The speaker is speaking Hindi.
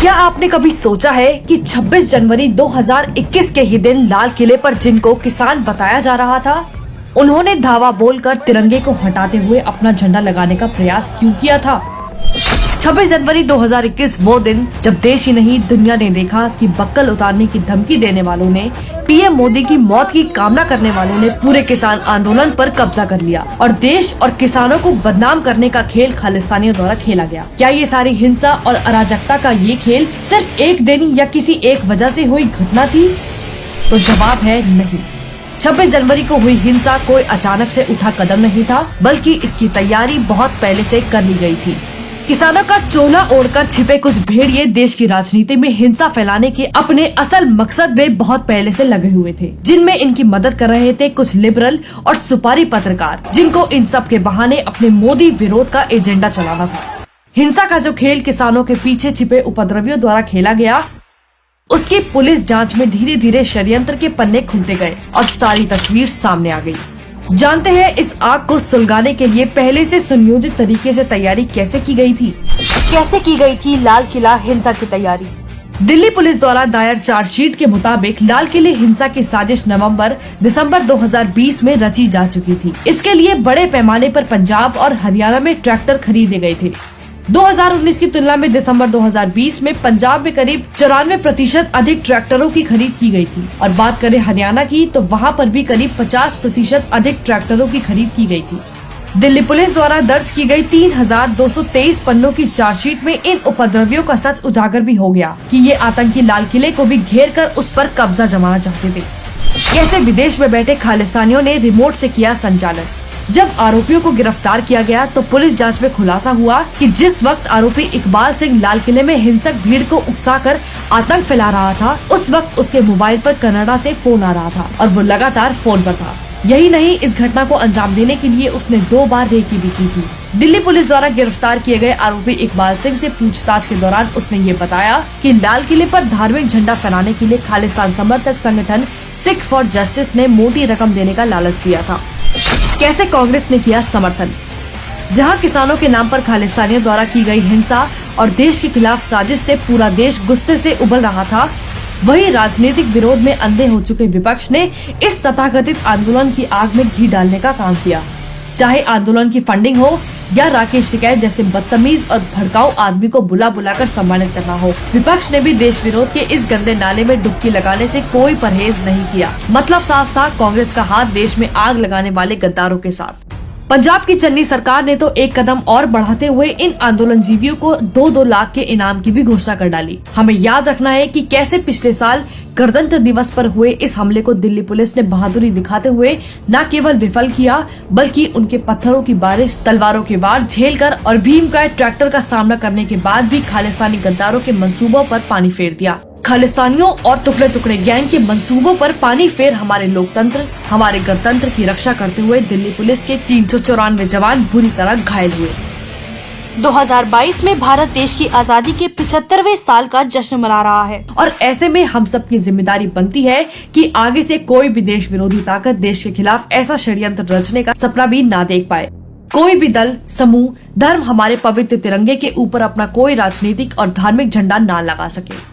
क्या आपने कभी सोचा है कि 26 जनवरी 2021 के ही दिन लाल किले पर जिनको किसान बताया जा रहा था, उन्होंने धावा बोलकर तिरंगे को हटाते हुए अपना झंडा लगाने का प्रयास क्यों किया था? 26 जनवरी 2021 वो दिन जब देश ही नहीं दुनिया ने देखा कि बक्कल उतारने की धमकी देने वालों ने, पीएम मोदी की मौत की कामना करने वालों ने पूरे किसान आंदोलन पर कब्जा कर लिया और देश और किसानों को बदनाम करने का खेल खालिस्तानियों द्वारा खेला गया। क्या ये सारी हिंसा और अराजकता का ये खेल सिर्फ एक दिन या किसी एक वजह से हुई घटना थी? तो जवाब है नहीं। 26 जनवरी को हुई हिंसा कोई अचानक से उठा कदम नहीं था, बल्कि इसकी तैयारी बहुत पहले से कर ली गई थी। किसानों का चोला ओढ़कर छिपे कुछ भेड़िए देश की राजनीति में हिंसा फैलाने के अपने असल मकसद में बहुत पहले से लगे हुए थे, जिनमें इनकी मदद कर रहे थे कुछ लिबरल और सुपारी पत्रकार, जिनको इन सब के बहाने अपने मोदी विरोध का एजेंडा चलाना था। हिंसा का जो खेल किसानों के पीछे छिपे उपद्रवियों द्वारा खेला गया, उसकी पुलिस जांच में धीरे धीरे षड्यंत्र के पन्ने खुलते गए और सारी तस्वीर सामने आ गई। जानते हैं इस आग को सुलगाने के लिए पहले से सुनियोजित तरीके से तैयारी कैसे की गई थी? कैसे की गई थी लाल किला हिंसा की तैयारी? दिल्ली पुलिस द्वारा दायर चार्जशीट के मुताबिक लाल किले हिंसा की साजिश नवंबर-दिसंबर 2020 में रची जा चुकी थी। इसके लिए बड़े पैमाने पर पंजाब और हरियाणा में ट्रैक्टर खरीदे गए थे। 2019 की तुलना में दिसंबर 2020 में पंजाब में करीब 94% अधिक ट्रैक्टरों की खरीद की गई थी और बात करें हरियाणा की तो वहां पर भी करीब 50% अधिक ट्रैक्टरों की खरीद की गई थी। दिल्ली पुलिस द्वारा दर्ज की गई 3223 पन्नों की चार्जशीट में इन उपद्रवियों का सच उजागर भी हो गया कि ये आतंकी लाल किले को भी घेर कर उस पर कब्जा जमाना चाहते थे। कैसे विदेश में बैठे खालिस्तानियों ने रिमोट से किया संचालन। जब आरोपियों को गिरफ्तार किया गया तो पुलिस जांच में खुलासा हुआ कि जिस वक्त आरोपी इकबाल सिंह लाल किले में हिंसक भीड़ को उकसाकर आतंक फैला रहा था, उस वक्त उसके मोबाइल पर कनाडा से फोन आ रहा था और वो लगातार फोन पर था। यही नहीं, इस घटना को अंजाम देने के लिए उसने 2 बार रेकी भी की थी। दिल्ली पुलिस द्वारा गिरफ्तार किए गए आरोपी इकबाल सिंह से पूछताछ के दौरान उसने ये बताया कि लाल किले पर धार्मिक झंडा फहराने के लिए खालिस्तान समर्थक संगठन सिख फॉर जस्टिस ने मोटी रकम देने का लालच दिया था। कैसे कांग्रेस ने किया समर्थन। जहां किसानों के नाम पर खालिस्तानियों द्वारा की गई हिंसा और देश के खिलाफ साजिश से पूरा देश गुस्से से उबल रहा था, वहीं राजनीतिक विरोध में अंधे हो चुके विपक्ष ने इस तथाकथित आंदोलन की आग में घी डालने का काम किया। चाहे आंदोलन की फंडिंग हो या राकेश टिकैत जैसे बदतमीज और भड़काऊ आदमी को बुला बुलाकर सम्मानित करना हो, विपक्ष ने भी देश विरोध के इस गंदे नाले में डुबकी लगाने से कोई परहेज नहीं किया। मतलब साफ था, कांग्रेस का हाथ देश में आग लगाने वाले गद्दारों के साथ। पंजाब की चन्नी सरकार ने तो एक कदम और बढ़ाते हुए इन आंदोलनजीवियों को 2-2 लाख के इनाम की भी घोषणा कर डाली। हमें याद रखना है कि कैसे पिछले साल गणतंत्र दिवस पर हुए इस हमले को दिल्ली पुलिस ने बहादुरी दिखाते हुए न केवल विफल किया, बल्कि उनके पत्थरों की बारिश, तलवारों के वार झेलकर और भीमकाय ट्रैक्टर का सामना करने के बाद भी खालिस्तानी गद्दारों के मंसूबों पर पानी फेर दिया। खालिस्तानियों और टुकड़े टुकड़े गैंग के मंसूबों पर पानी फेर हमारे लोकतंत्र, हमारे गणतंत्र की रक्षा करते हुए दिल्ली पुलिस के 394 जवान बुरी तरह घायल हुए। 2022 में भारत देश की आजादी के 75वें साल का जश्न मना रहा है और ऐसे में हम सब की जिम्मेदारी बनती है कि आगे से कोई भी देश विरोधी ताकत देश के खिलाफ ऐसा षड्यंत्र रचने का सपना भी ना देख पाए। कोई भी दल, समूह, धर्म हमारे पवित्र तिरंगे के ऊपर अपना कोई राजनीतिक और धार्मिक झंडा ना लगा सके।